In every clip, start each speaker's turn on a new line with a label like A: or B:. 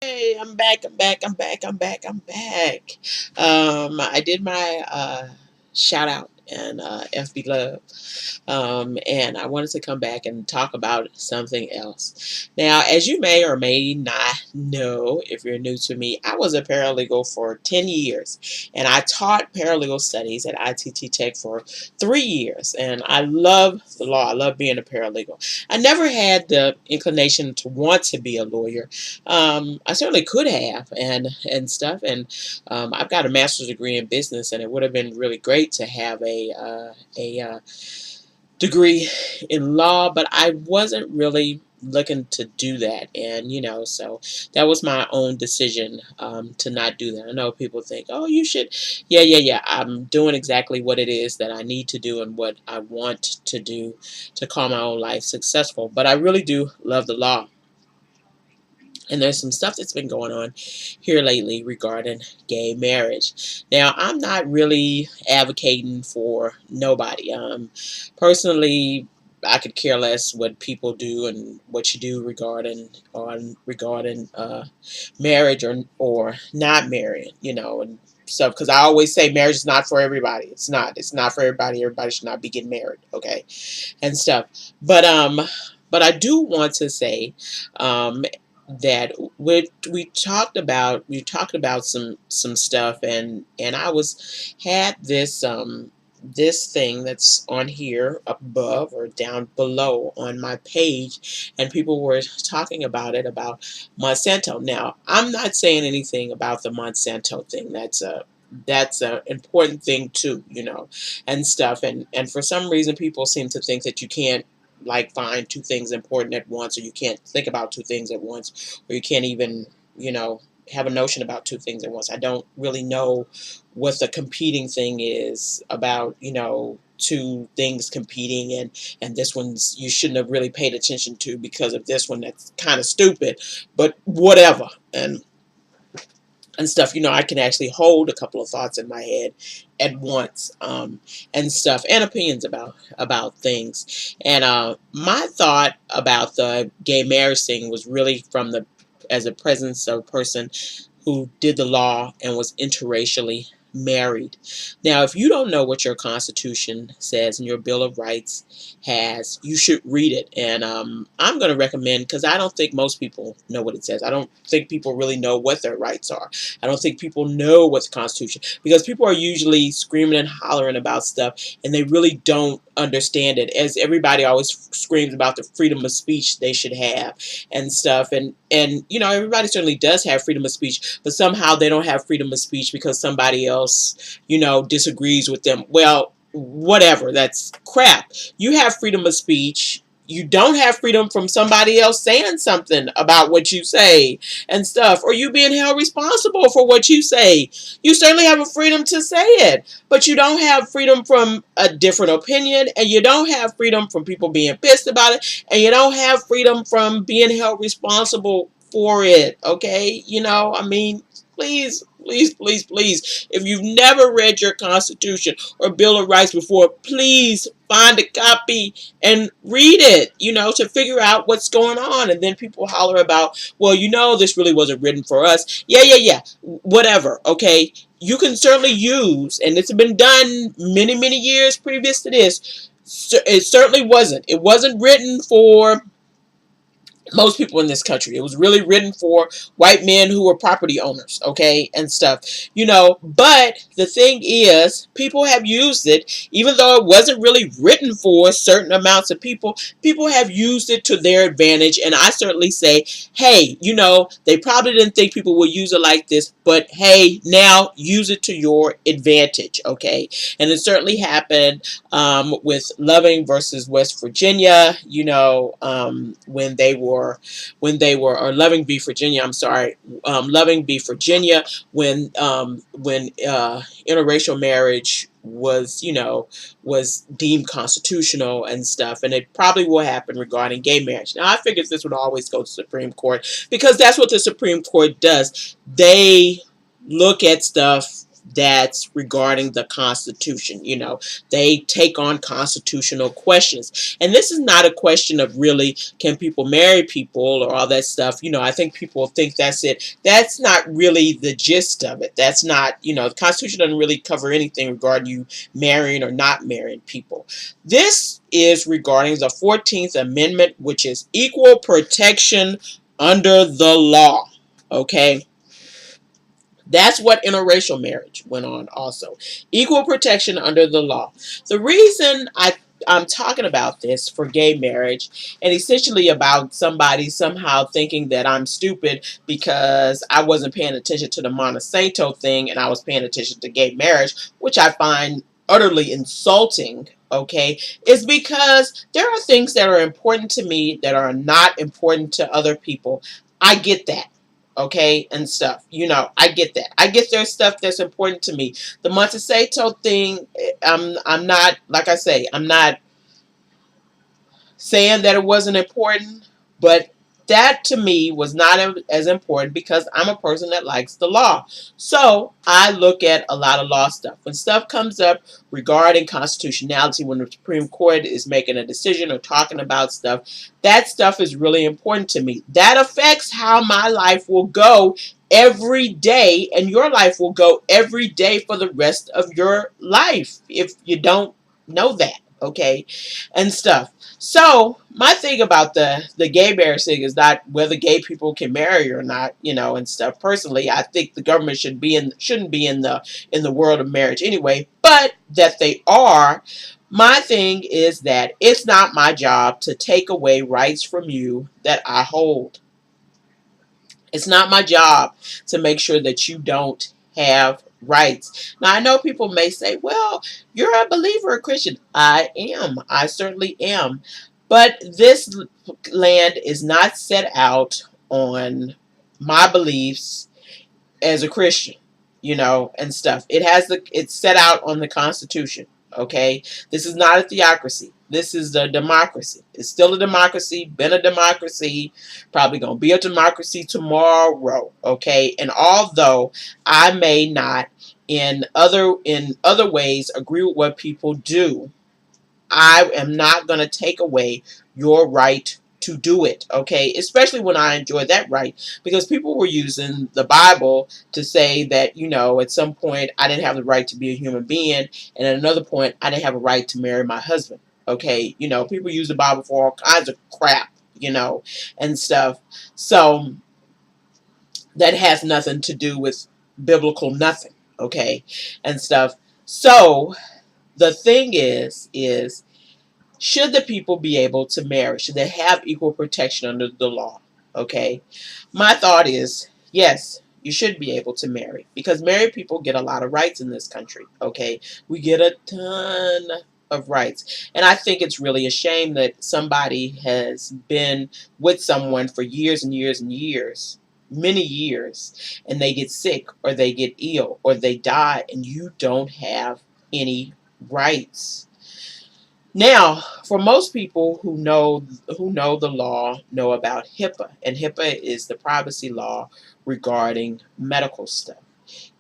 A: Hey, I'm back. I'm back. I'm back. I'm back. I'm back. I did my shout out and FB Love. And I wanted to come back and talk about something else. Now, as you may or may not know, if you're new to me, I was a paralegal for 10 years, and I taught paralegal studies at ITT Tech for 3 years. And I love the law. I love being a paralegal. I never had the inclination to want to be a lawyer. I certainly could have, and stuff. And I've got a master's degree in business, and it would have been really great to have a degree in law, but I wasn't really looking to do that. And, so that was my own decision to not do that. I know people think, oh, you should. Yeah, yeah, yeah. I'm doing exactly what it is that I need to do and what I want to do to call my own life successful. But I really do love the law. And there's some stuff that's been going on here lately regarding gay marriage. Now, I'm not really advocating for nobody. Personally, I could care less what people do and what you do regarding marriage or not marrying, and stuff. Because I always say marriage is not for everybody. It's not. It's not for everybody. Everybody should not be getting married. Okay, and stuff. But I do want to say um, that we talked about some stuff, and I was had this thing that's on here above or down below on my page, and people were talking about Monsanto. Now, I'm not saying anything about the Monsanto thing. That's a important thing too, and stuff. And for some reason, people seem to think that you can't like find two things important at once, or you can't think about two things at once, or you can't even, have a notion about two things at once. I don't really know what the competing thing is about, two things competing, and this one's you shouldn't have really paid attention to because of this one that's kind of stupid, but whatever. And stuff. I can actually hold a couple of thoughts in my head at once, and stuff, and opinions about things. And my thought about the gay marriage thing was really from the as a presence of a person who did the law and was interracially married. Now, if you don't know what your Constitution says and your Bill of Rights has, you should read it. And I'm going to recommend, because I don't think most people know what it says. I don't think people really know what their rights are. I don't think people know what the Constitution, because people are usually screaming and hollering about stuff, and they really don't understand it. As everybody always screams about the freedom of speech they should have and stuff, and everybody certainly does have freedom of speech, but somehow they don't have freedom of speech because somebody else disagrees with them. Well, whatever, that's crap. You have freedom of speech. You don't have freedom from somebody else saying something about what you say and stuff, or you being held responsible for what you say. You certainly have a freedom to say it, but you don't have freedom from a different opinion, and you don't have freedom from people being pissed about it, and you don't have freedom from being held responsible for it. Okay, I mean, please, please, please, please, if you've never read your Constitution or Bill of Rights before, please find a copy and read it, to figure out what's going on. And then people holler about, well, this really wasn't written for us. Yeah, yeah, yeah, whatever. Okay, you can certainly use, and it's been done many, many years previous to this. It certainly wasn't. It wasn't written for most people in this country. It was really written for white men who were property owners, okay, and stuff, But the thing is, people have used it, even though it wasn't really written for certain amounts of people. People have used it to their advantage, and I certainly say, hey, they probably didn't think people would use it like this, but hey, now use it to your advantage, okay? And it certainly happened with Loving versus West Virginia, when they were, or Loving v. Virginia, I'm sorry, Loving v. Virginia, when interracial marriage was deemed constitutional and stuff, and it probably will happen regarding gay marriage. Now, I figured this would always go to Supreme Court, because that's what the Supreme Court does. They look at stuff that's regarding the Constitution. They take on constitutional questions. And this is not a question of really can people marry people or all that stuff. I think people think that's it. That's not really the gist of it. That's not, the Constitution doesn't really cover anything regarding you marrying or not marrying people. This is regarding the 14th Amendment, which is equal protection under the law. Okay? That's what interracial marriage went on also. Equal protection under the law. The reason I'm talking about this for gay marriage and essentially about somebody somehow thinking that I'm stupid because I wasn't paying attention to the Monsanto thing and I was paying attention to gay marriage, which I find utterly insulting, okay, is because there are things that are important to me that are not important to other people. I get that, okay, and stuff. I get that. I get there's stuff that's important to me. The Monsanto thing, I'm not, like I say, I'm not saying that it wasn't important, but that to me was not as important because I'm a person that likes the law. So I look at a lot of law stuff. When stuff comes up regarding constitutionality, when the Supreme Court is making a decision or talking about stuff, that stuff is really important to me. That affects how my life will go every day, and your life will go every day for the rest of your life if you don't know that, okay, and stuff. So my thing about the gay marriage thing is not whether gay people can marry or not, and stuff. Personally, I think the government shouldn't be in the world of marriage anyway, but that they are. My thing is that it's not my job to take away rights from you that I hold. It's not my job to make sure that you don't have rights. Now, I know people may say, well, you're a believer, a Christian. I am. I certainly am. But this land is not set out on my beliefs as a Christian, and stuff. It's set out on the Constitution. Okay, this is not a theocracy. This is a democracy. It's still a democracy. Been a democracy. Probably gonna be a democracy tomorrow. Okay, and although I may not in other ways agree with what people do, I am not going to take away your right to do it, okay? Especially when I enjoy that right, because people were using the Bible to say that, at some point I didn't have the right to be a human being, and at another point I didn't have a right to marry my husband, okay? People use the Bible for all kinds of crap, and stuff. So that has nothing to do with biblical nothing, okay, and stuff. So the thing is should the people be able to marry? Should they have equal protection under the law? Okay. My thought is yes, you should be able to marry because married people get a lot of rights in this country. Okay. We get a ton of rights. And I think it's really a shame that somebody has been with someone for years and years and years, many years, and they get sick or they get ill or they die and you don't have any rights. Now, for most people who know the law, know about HIPAA, and HIPAA is the privacy law regarding medical stuff.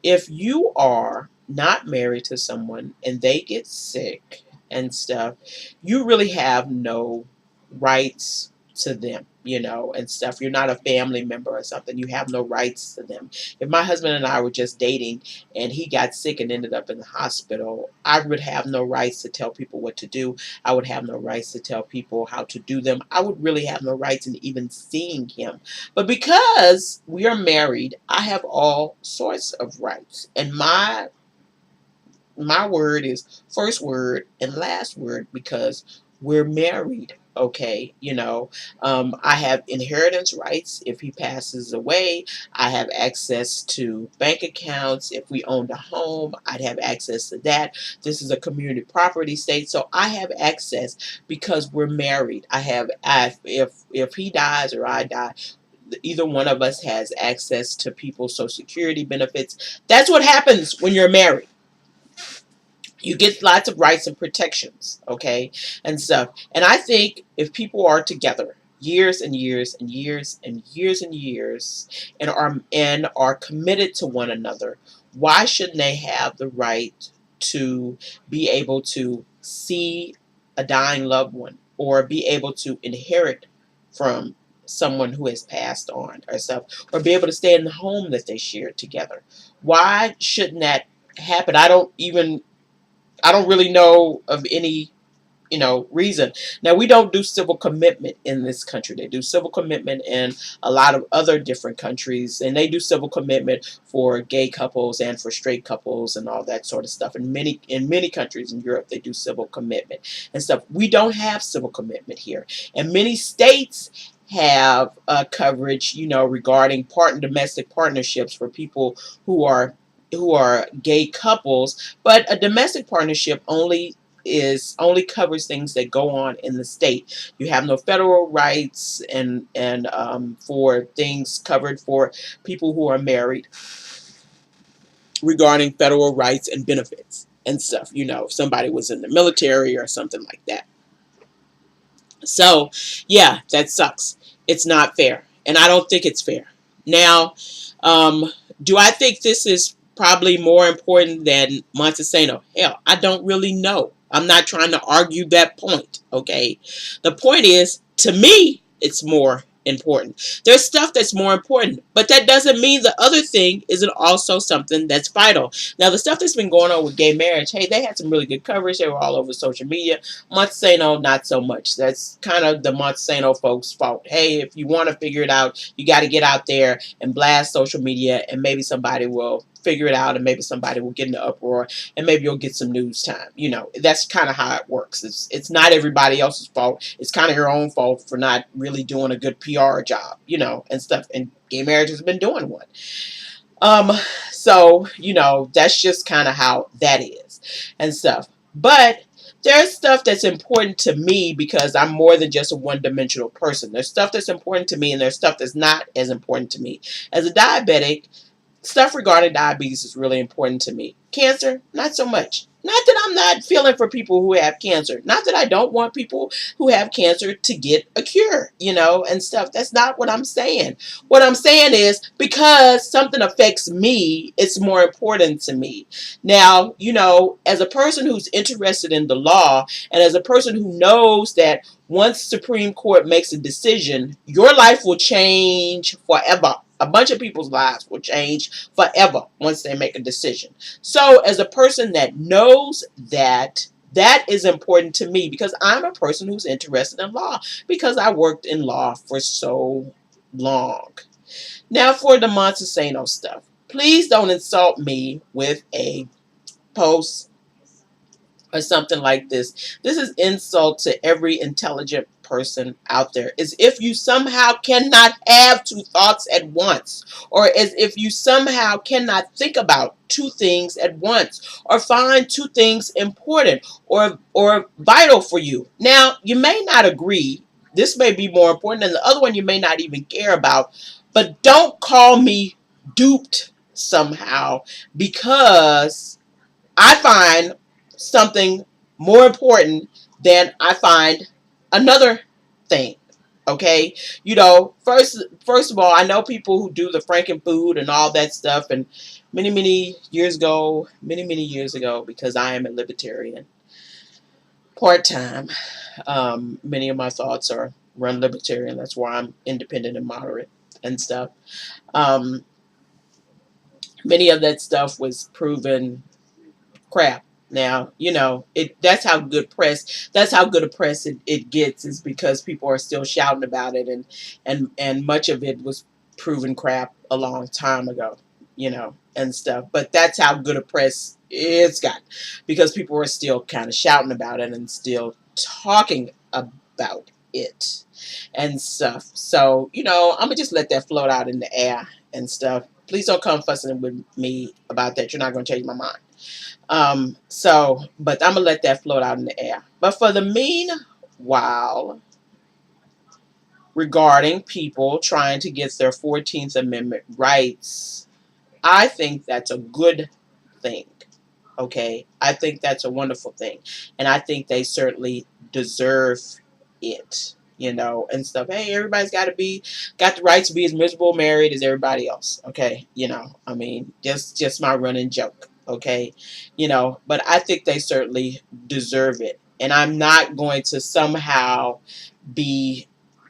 A: If you are not married to someone and they get sick and stuff, you really have no rights to them, and stuff. You're not a family member or something. You have no rights to them. If my husband and I were just dating and he got sick and ended up in the hospital, I would have no rights to tell people what to do. I would have no rights to tell people how to do them. I would really have no rights in even seeing him. But because we are married, I have all sorts of rights. And my word is first word and last word because we're married. Okay, I have inheritance rights if he passes away. I have access to bank accounts. If we owned a home, I'd have access to that. This is a community property state, so I have access because we're married. If he dies or I die, either one of us has access to people's Social Security benefits. That's what happens when you're married. You get lots of rights and protections, okay, and stuff. And I think if people are together years and years and years and years and years and are committed to one another, Why shouldn't they have the right to be able to see a dying loved one or be able to inherit from someone who has passed on or stuff, or be able to stay in the home that they shared together? Why shouldn't that happen? I don't really know of any reason. Now, we don't do civil commitment in this country. They do civil commitment in a lot of other different countries, and they do civil commitment for gay couples and for straight couples and all that sort of stuff. In many countries in Europe, they do civil commitment and stuff. We don't have civil commitment here, and many states have coverage, regarding domestic partnerships for people who are gay couples, but a domestic partnership only covers things that go on in the state. You have no federal rights and for things covered for people who are married regarding federal rights and benefits and stuff. If somebody was in the military or something like that. So, yeah, that sucks. It's not fair, and I don't think it's fair. Now, um, do I think this is probably more important than Montesano? Hell, I don't really know. I'm not trying to argue that point, okay? The point is, to me, it's more important. There's stuff that's more important, but that doesn't mean the other thing isn't also something that's vital. Now, the stuff that's been going on with gay marriage, hey, they had some really good coverage. They were all over social media. Montesano, not so much. That's kind of the Montesano folks' fault. Hey, if you want to figure it out, you got to get out there and blast social media, and maybe somebody will figure it out, and maybe somebody will get in the uproar, and maybe you'll get some news time. That's kind of how it works. It's not everybody else's fault. It's kind of your own fault for not really doing a good PR job, and stuff. And gay marriage has been doing one. Um, so, that's just kind of how that is and stuff. But there's stuff that's important to me because I'm more than just a one-dimensional person. There's stuff that's important to me, and there's stuff that's not as important to me. As a diabetic, stuff regarding diabetes is really important to me. Cancer, not so much. Not that I'm not feeling for people who have cancer. Not that I don't want people who have cancer to get a cure, and stuff. That's not what I'm saying. What I'm saying is because something affects me, it's more important to me. Now, as a person who's interested in the law and as a person who knows that once Supreme Court makes a decision, your life will change forever. A bunch of people's lives will change forever once they make a decision. So, as a person that knows that, that is important to me because I'm a person who's interested in law because I worked in law for so long. Now, for the Montesano stuff, please don't insult me with a post or something like this. This is insult to every intelligent person out there. As if you somehow cannot have two thoughts at once, or as if you somehow cannot think about two things at once, or find two things important or vital for you. Now, you may not agree. This may be more important than the other one you may not even care about, but don't call me duped somehow because I find something more important than I find another thing. Okay, first of all, I know people who do the Frankenfood and all that stuff, and many years ago, because I am a libertarian part time. Many of my thoughts are run libertarian. That's why I'm independent and moderate and stuff. Um, Many of that stuff was proven crap. Now, that's how good a press it gets is because people are still shouting about it, and much of it was proven crap a long time ago, and stuff. But that's how good a press it's got because people are still kind of shouting about it and still talking about it and stuff. So, I'm gonna just let that float out in the air and stuff. Please don't come fussing with me about that. You're not gonna change my mind. But I'm gonna let that float out in the air. But for the meanwhile, regarding people trying to get their 14th Amendment rights, I think that's a good thing. Okay? I think that's a wonderful thing. And I think they certainly deserve it. and stuff. Hey, everybody's got the right to be as miserable married as everybody else. Okay, I mean, just my running joke. Okay, but I think they certainly deserve it, and I'm not going to somehow be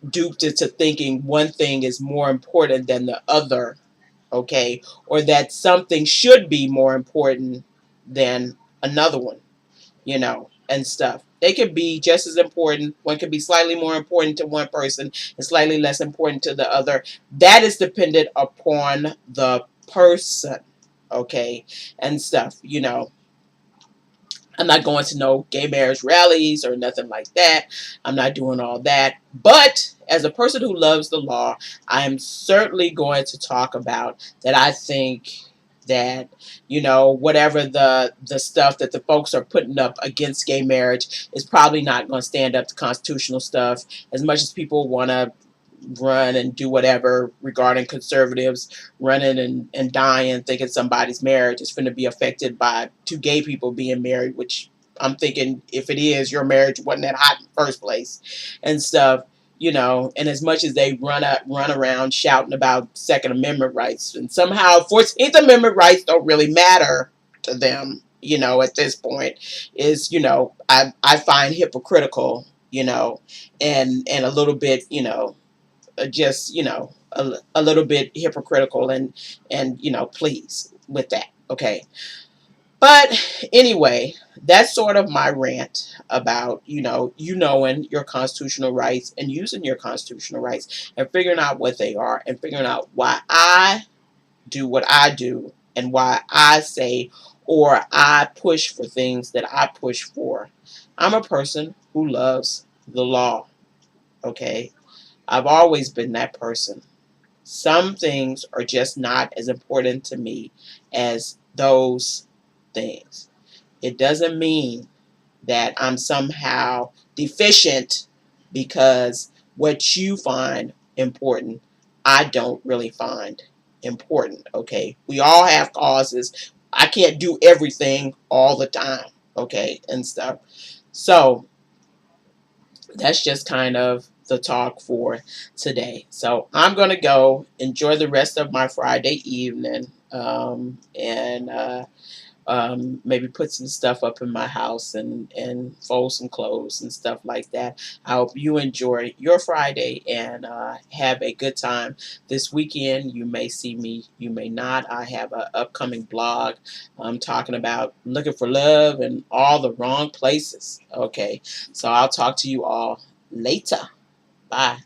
A: duped into thinking one thing is more important than the other, okay, or that something should be more important than another one, and stuff. They could be just as important. One could be slightly more important to one person and slightly less important to the other. That is dependent upon the person, okay, and stuff. I'm not going to no gay marriage rallies or nothing like that. I'm not doing all that. But as a person who loves the law, I am certainly going to talk about that. I think that whatever the stuff that the folks are putting up against gay marriage is probably not going to stand up to constitutional stuff as much as people want to run and do whatever regarding conservatives running and dying thinking somebody's marriage is going to be affected by two gay people being married, which I'm thinking if it is, your marriage wasn't that hot in the first place and stuff. And as much as they run around shouting about Second Amendment rights, and somehow 14th Amendment rights don't really matter to them, at this point, is I find hypocritical, and a little bit, just a little bit hypocritical, and please with that, okay. But anyway, that's sort of my rant about you knowing your constitutional rights and using your constitutional rights and figuring out what they are and figuring out why I do what I do and why I say or I push for things that I push for. I'm a person who loves the law, okay. I've always been that person. Some things are just not as important to me as those things. It doesn't mean that I'm somehow deficient because what you find important, I don't really find important, okay? We all have causes. I can't do everything all the time, okay, and stuff. So, that's just kind of the talk for today. So I'm going to go enjoy the rest of my Friday evening, and maybe put some stuff up in my house and fold some clothes and stuff like that. I hope you enjoy your Friday and have a good time this weekend. You may see me, you may not. I have an upcoming blog talking about looking for love in all the wrong places. Okay, so I'll talk to you all later. Bye.